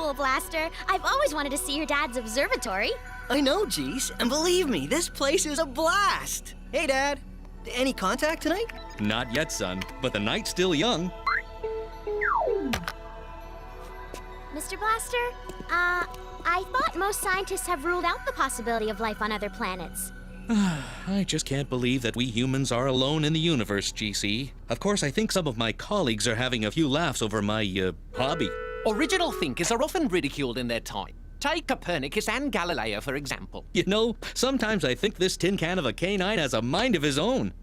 cool, Blaster. I've always wanted to see your dad's observatory. I know, Geese, and believe me, this place is a blast. Hey, Dad. Any contact tonight? Not yet, son, but the night's still young. Mr. Blaster, I thought most scientists have ruled out the possibility of life on other planets. I just can't believe that we humans are alone in the universe, GC. Of course, I think some of my colleagues are having a few laughs over my, hobby. Original thinkers are often ridiculed in their time. Take Copernicus and Galileo, for example. You know, sometimes I think this tin can of a canine has a mind of his own.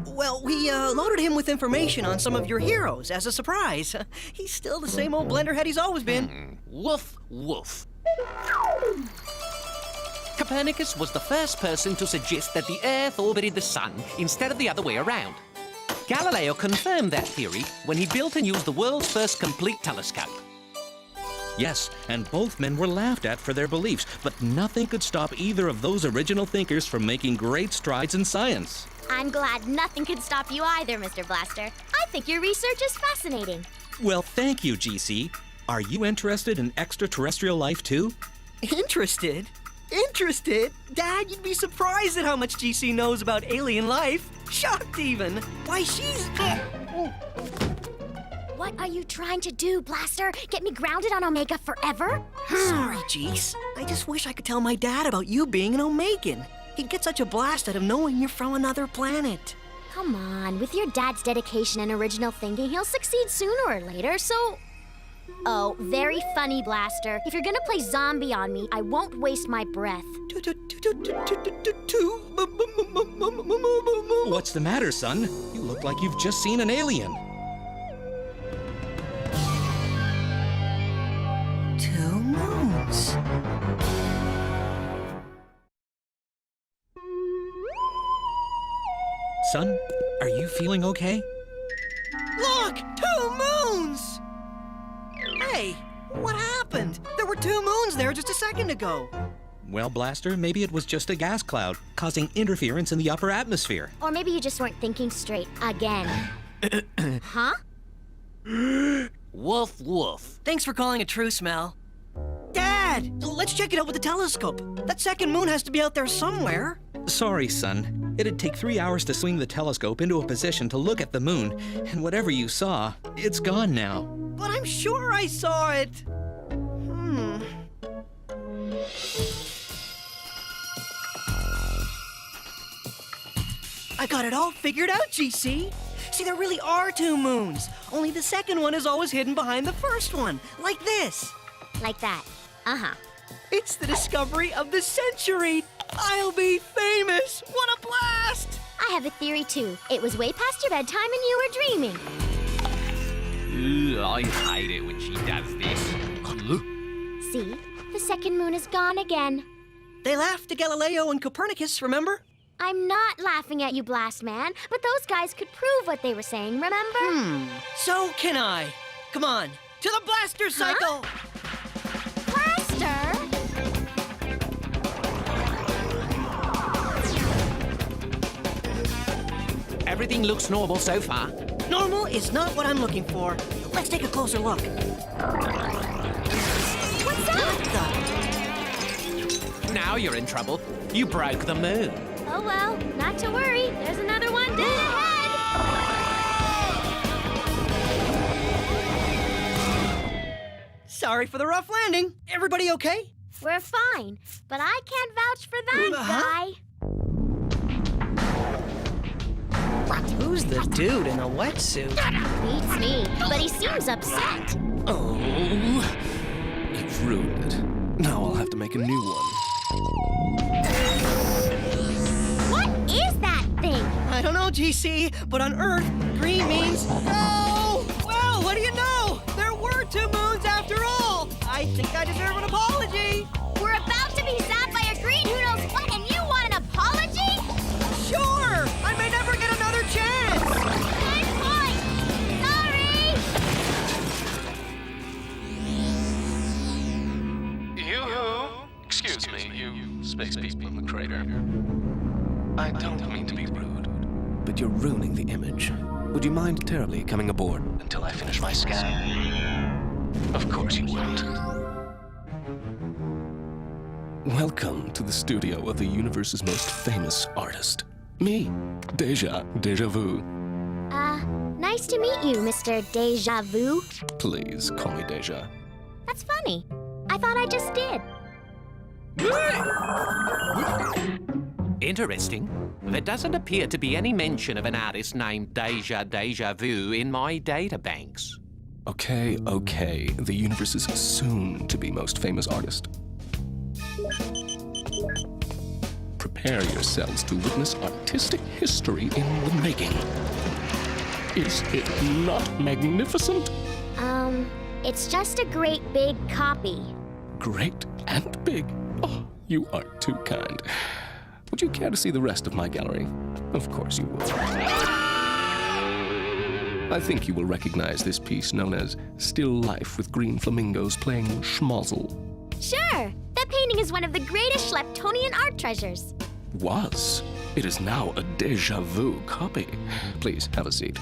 Well, we, loaded him with information on some of your heroes as a surprise. He's still the same old blenderhead he's always been. Woof, woof. Copernicus was the first person to suggest that the Earth orbited the Sun instead of the other way around. Galileo confirmed that theory when he built and used the world's first complete telescope. Yes, and both men were laughed at for their beliefs, but nothing could stop either of those original thinkers from making great strides in science. I'm glad nothing could stop you either, Mr. Blaster. I think your research is fascinating. Well, thank you, GC. Are you interested in extraterrestrial life, too? Interested? Interested? Dad, you'd be surprised at how much GC knows about alien life. Shocked, even. Why, she's... What are you trying to do, Blaster? Get me grounded on Omega forever? Sorry, Geese. I just wish I could tell my dad about you being an Omegan. He'd get such a blast out of knowing you're from another planet. Come on, with your dad's dedication and original thinking, he'll succeed sooner or later, so... Oh, very funny, Blaster. If you're gonna play zombie on me, I won't waste my breath. What's the matter, son? You look like you've just seen an alien. 2 moons. Son, are you feeling okay? Look! 2 moons! Hey, what happened? There were 2 moons there just a second ago. Well, Blaster, maybe it was just a gas cloud, causing interference in the upper atmosphere. Or maybe you just weren't thinking straight again. Huh? Woof, woof. Thanks for calling a truce, Mel. Dad, let's check it out with the telescope. That second moon has to be out there somewhere. Sorry, son. It'd take 3 hours to swing the telescope into a position to look at the moon, and whatever you saw, it's gone now. But I'm sure I saw it. I got it all figured out, GC. See, there really are 2 moons. Only the second one is always hidden behind the first one, like this. Like that. Uh-huh. It's the discovery of the century. I'll be famous. What a blast! I have a theory, too. It was way past your bedtime and you were dreaming. I hate it when she does this. See? The second moon is gone again. They laughed at Galileo and Copernicus, remember? I'm not laughing at you, Blast Man, but those guys could prove what they were saying, remember? So can I. Come on, to the blaster cycle! Blaster? Everything looks normal so far. Normal is not what I'm looking for. Let's take a closer look. What's that? Now you're in trouble. You broke the moon. Oh well, not to worry. There's another one dead ahead. Sorry for the rough landing. Everybody okay? We're fine, but I can't vouch for that guy. Who's the dude in a wetsuit? Beats me, but he seems upset. Oh, you've ruined it. Now I'll have to make a new one. What is that thing? I don't know, GC, but on Earth, green means no! Well, what do you know? There were 2 moons after all! I think I deserve an apology! We're about to be zapped by a green who knows what, and you want an apology? Sure! I may never get another chance! Good point! Sorry! Excuse me, you space people in the crater. I don't mean to be rude, but you're ruining the image. Would you mind terribly coming aboard until I finish my scan? Of course you wouldn't. Welcome to the studio of the universe's most famous artist. Me, Deja Vu. Nice to meet you, Mr. Deja Vu. Please call me Deja. That's funny. I thought I just did. Interesting. There doesn't appear to be any mention of an artist named Deja Vu in my databanks. Okay. The universe's soon-to-be most famous artist. Prepare yourselves to witness artistic history in the making. Is it not magnificent? It's just a great big copy. Great and big. Oh, you are too kind. Would you care to see the rest of my gallery? Of course you would. I think you will recognize this piece known as Still Life with Green Flamingos playing schmozzle. Sure. That painting is one of the greatest Schleptonian art treasures. Was. It is now a Deja Vu copy. Please, have a seat.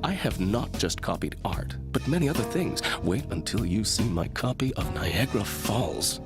I have not just copied art, but many other things. Wait until you see my copy of Niagara Falls.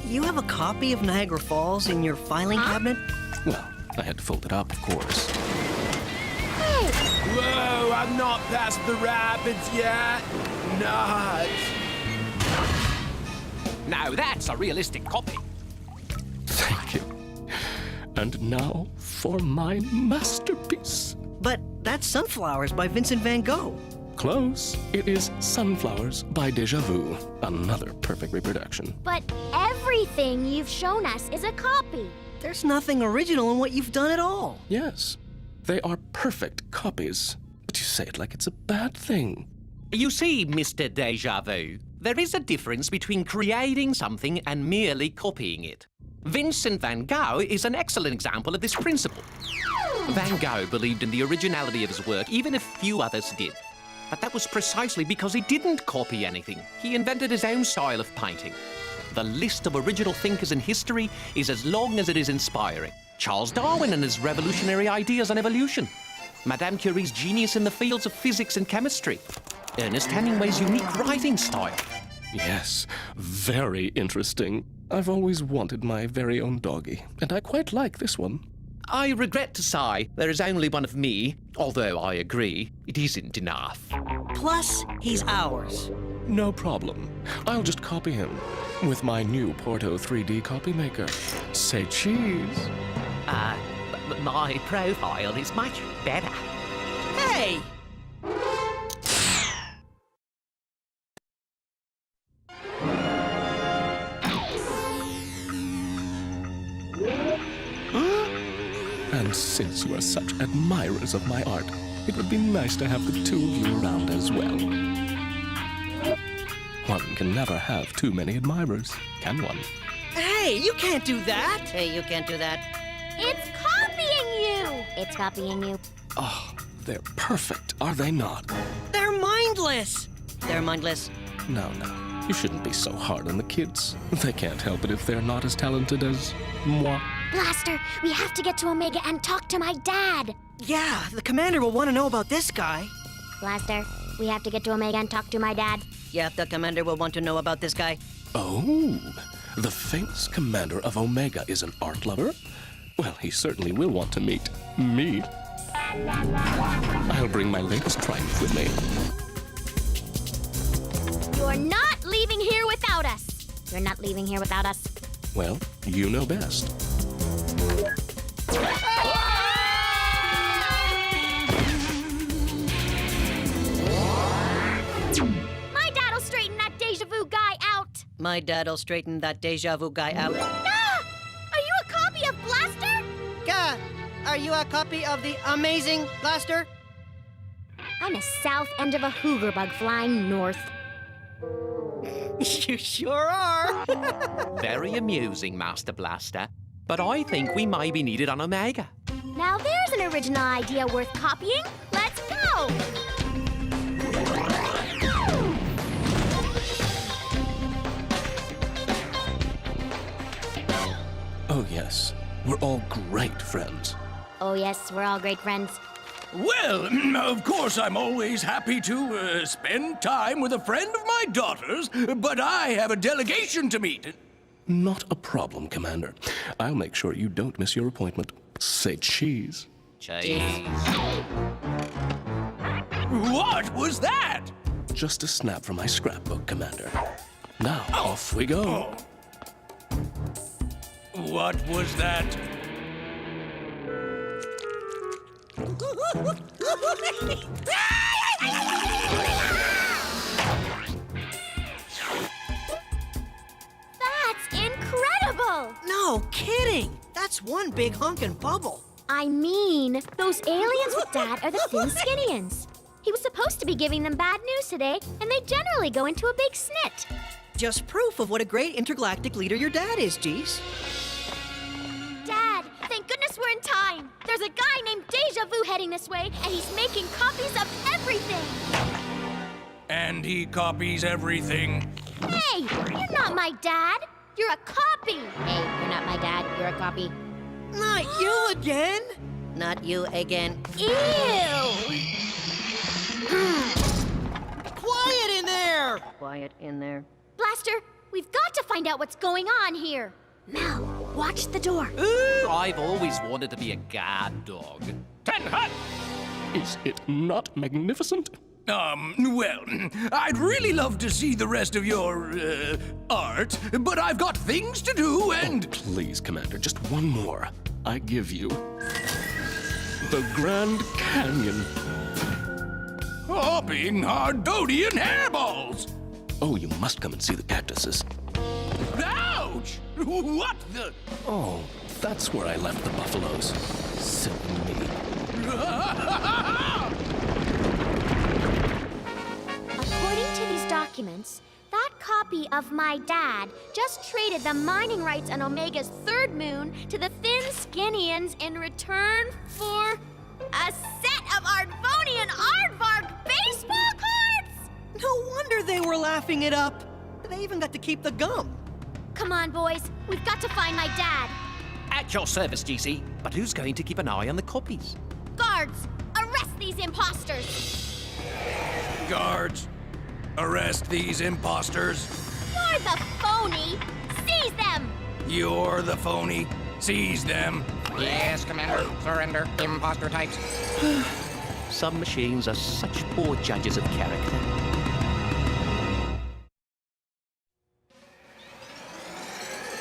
You have a copy of Niagara Falls in your filing cabinet? Well, I had to fold it up, of course. Hey! Whoa, I'm not past the rapids yet. Not. Now that's a realistic copy. Thank you. And now for my masterpiece. But that's Sunflowers by Vincent van Gogh. Close. It is Sunflowers by Deja Vu. Another perfect reproduction. But everything you've shown us is a copy. There's nothing original in what you've done at all. Yes, they are perfect copies. But you say it like it's a bad thing. You see, Mr. Deja Vu, there is a difference between creating something and merely copying it. Vincent van Gogh is an excellent example of this principle. Van Gogh believed in the originality of his work, even if few others did. But that was precisely because he didn't copy anything. He invented his own style of painting. The list of original thinkers in history is as long as it is inspiring. Charles Darwin and his revolutionary ideas on evolution. Madame Curie's genius in the fields of physics and chemistry. Ernest Hemingway's unique writing style. Yes, very interesting. I've always wanted my very own doggy, and I quite like this one. I regret to say there is only one of me, although I agree it isn't enough. Plus, he's ours. No problem. I'll just copy him with my new Porto 3D copy maker. Say cheese. My profile is much better. Hey! And since you are such admirers of my art, it would be nice to have the two of you around as well. One can never have too many admirers, can one? Hey, you can't do that! Hey, you can't do that. It's copying you! It's copying you. Oh, they're perfect, are they not? They're mindless! They're mindless. No, you shouldn't be so hard on the kids. They can't help it if they're not as talented as moi. Blaster, we have to get to Omega and talk to my dad. Yeah, the commander will want to know about this guy. Blaster, we have to get to Omega and talk to my dad. Yeah, the commander will want to know about this guy. Oh, the famous commander of Omega is an art lover? Well, he certainly will want to meet me. I'll bring my latest triumph with me. You're not leaving here without us. You're not leaving here without us. Well, you know best. My dad'll straighten that Deja Vu guy out. My dad'll straighten that Deja Vu guy out. Ah! Are you a copy of Blaster? Gah! Are you a copy of the amazing Blaster? I'm a south end of a hooger bug flying north. You sure are. Very amusing, Master Blaster. But I think we may be needed on Omega. Now there's an original idea worth copying. Let's go! Oh, yes. We're all great friends. Oh yes, we're all great friends. Well, of course, I'm always happy to spend time with a friend of my daughter's, but I have a delegation to meet. Not a problem, Commander. I'll make sure you don't miss your appointment. Say cheese. Cheese. What was that? Just a snap from my scrapbook, Commander. Now, off we go. What was that? That's incredible! No kidding! That's one big hunkin' bubble. I mean, those aliens with Dad are the Thin Skinnians. He was supposed to be giving them bad news today, and they generally go into a big snit. Just proof of what a great intergalactic leader your dad is, Geese. Dad, thank goodness we're in time. There's a guy named Deja Vu heading this way, and he's making copies of everything. And he copies everything. Hey, you're not my dad. You're a copy. Hey, you're not my dad. You're a copy. Not you again! Not you again. Ew! Quiet in there! Quiet in there. Blaster, we've got to find out what's going on here. Now, watch the door. I've always wanted to be a guard dog. Ten hut! Is it not magnificent? Well, I'd really love to see the rest of your, art, but I've got things to do and... Please, Commander, just one more. I give you the Grand Canyon. Hopping Hardonian hairballs! Oh, you must come and see the cactuses. Ouch! What the... Oh, that's where I left the buffaloes. Silly me. According to these documents, that copy of my dad just traded the mining rights on Omega's third moon to the Thin Skinnians in return for a set of Ardvonian Aardvark baseball cards! No wonder they were laughing it up. They even got to keep the gum. Come on, boys. We've got to find my dad. At your service, GC. But who's going to keep an eye on the copies? Guards, arrest these imposters! Guards, arrest these imposters. You're the phony! Seize them! You're the phony. Seize them. Yes, Commander. Surrender. Imposter types. Some machines are such poor judges of character.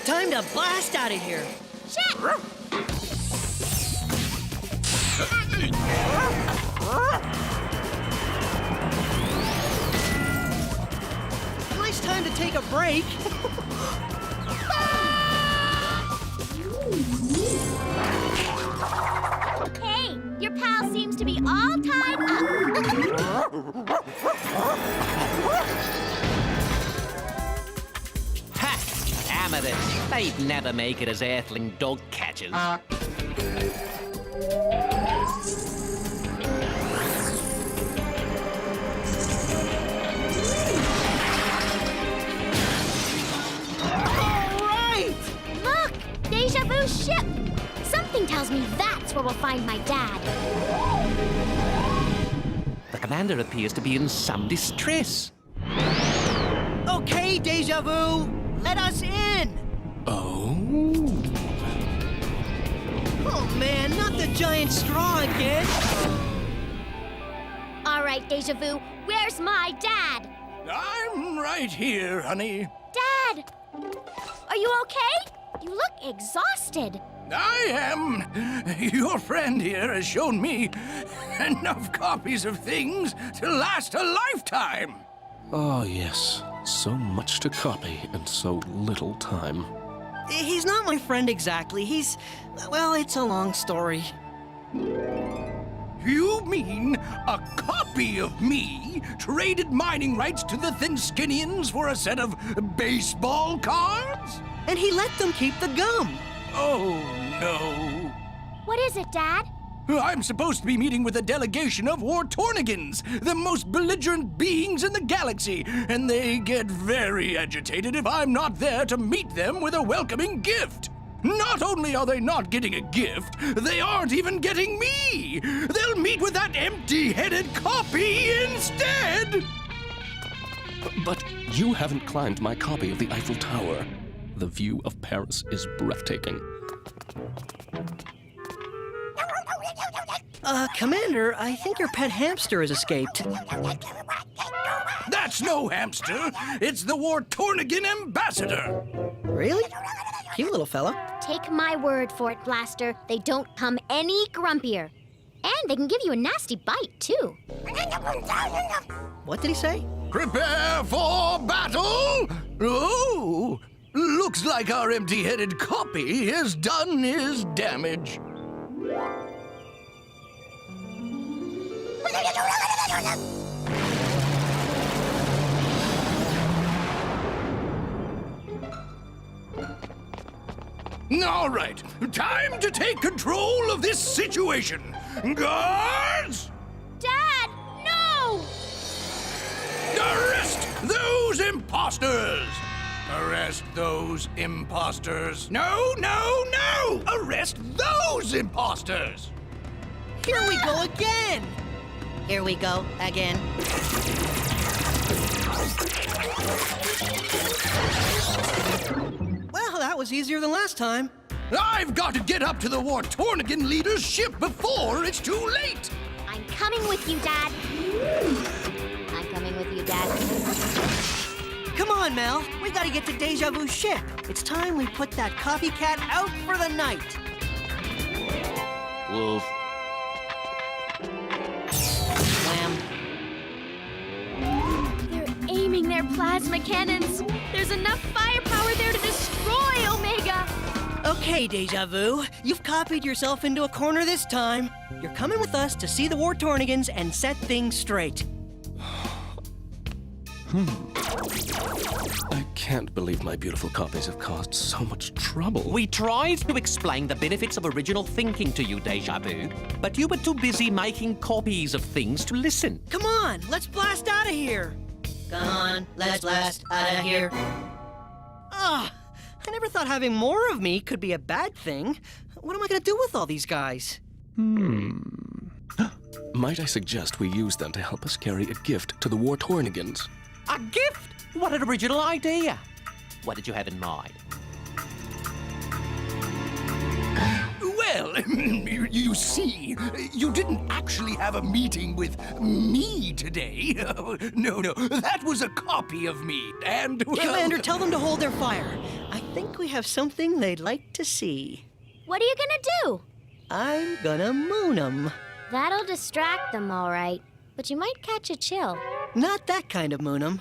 Time to blast out of here. Shit! Nice time to take a break. Hey, your pal seems to be all tied up. Ha! Amateurs. They'd never make it as earthling dog catchers. Look! Deja Vu's ship! Something tells me that's where we'll find my dad. The commander appears to be in some distress. Okay, Deja Vu, let us in. Oh? Oh man, not the giant straw again. All right, Deja Vu, where's my dad? I'm right here, honey. Dad! Are you okay? You look exhausted. I am. Your friend here has shown me enough copies of things to last a lifetime. Oh, yes. So much to copy and so little time. He's not my friend exactly. Well, it's a long story. You mean a copy of me traded mining rights to the Thin Skinnians for a set of baseball cards? And he let them keep the gum. Oh, no. What is it, Dad? I'm supposed to be meeting with a delegation of Wartornigans, the most belligerent beings in the galaxy, and they get very agitated if I'm not there to meet them with a welcoming gift. Not only are they not getting a gift, they aren't even getting me! They'll meet with that empty-headed copy instead! But you haven't climbed my copy of the Eiffel Tower. The view of Paris is breathtaking. Commander, I think your pet hamster has escaped. That's no hamster! It's the Wartornigan ambassador! Really? Cute little fella. Take my word for it, Blaster. They don't come any grumpier. And they can give you a nasty bite, too. What did he say? Prepare for battle! Oh! Looks like our empty-headed copy has done his damage. All right, time to take control of this situation. Guards! Dad, no! Arrest those imposters! Arrest those imposters. No, no, no! Arrest those imposters! Here we go again! Here we go again. Well, that was easier than last time. I've got to get up to the Wartornigan leader's ship before it's too late! I'm coming with you, Dad. I'm coming with you, Dad. Come on, Mel. We gotta get to Deja Vu's ship. It's time we put that copycat out for the night. Wolf. Wham. They're aiming their plasma cannons. There's enough firepower there to destroy Omega. Okay, Deja Vu. You've copied yourself into a corner this time. You're coming with us to see the Wartornigans and set things straight. I can't believe my beautiful copies have caused so much trouble. We tried to explain the benefits of original thinking to you, Deja Vu, but you were too busy making copies of things to listen. Come on, let's blast out of here. Come on, let's blast out of here. Ah, I never thought having more of me could be a bad thing. What am I gonna do with all these guys? Might I suggest we use them to help us carry a gift to the Wartornigans? A gift? What an original idea. What did you have in mind? Well, you see, you didn't actually have a meeting with me today. No, that was a copy of me, and well... Commander, tell them to hold their fire. I think we have something they'd like to see. What are you gonna do? I'm gonna moon 'em. That'll distract them, all right. But you might catch a chill. Not that kind of moon 'em.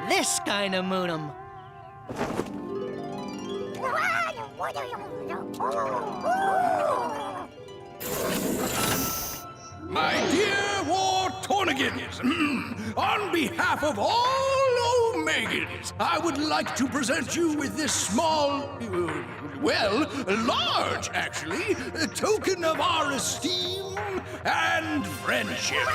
This kind of moon 'em. My dear Wartornigans, on behalf of all Omegans, I would like to present you with this small, well, large, actually, token of our esteem and friendship.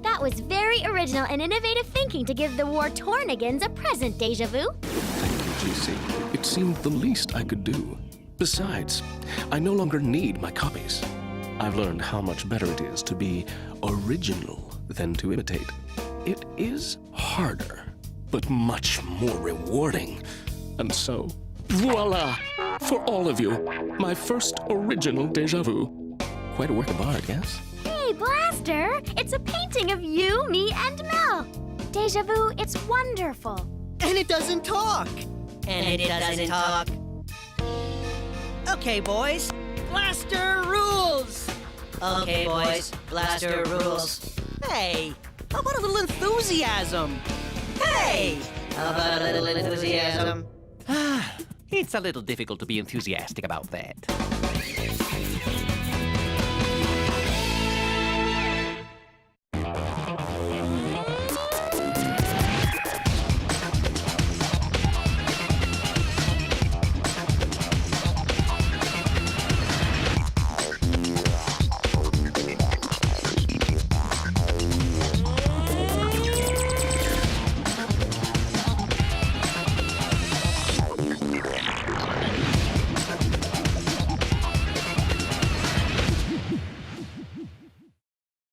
That was very original and innovative thinking to give the Wartornigans a present, Deja Vu. Thank you, GC. It seemed the least I could do. Besides, I no longer need my copies. I've learned how much better it is to be original than to imitate. It is harder, but much more rewarding. And so, voila! For all of you, my first original Deja Vu. Quite a work of art, yes? Hey, Blaster! It's a painting of you, me, and Mel. Deja Vu, it's wonderful. And it doesn't talk. And it doesn't talk. Okay, boys. Blaster rules! Okay, boys. Blaster rules. Hey, how about a little enthusiasm? Hey! How about a little enthusiasm? It's a little difficult to be enthusiastic about that.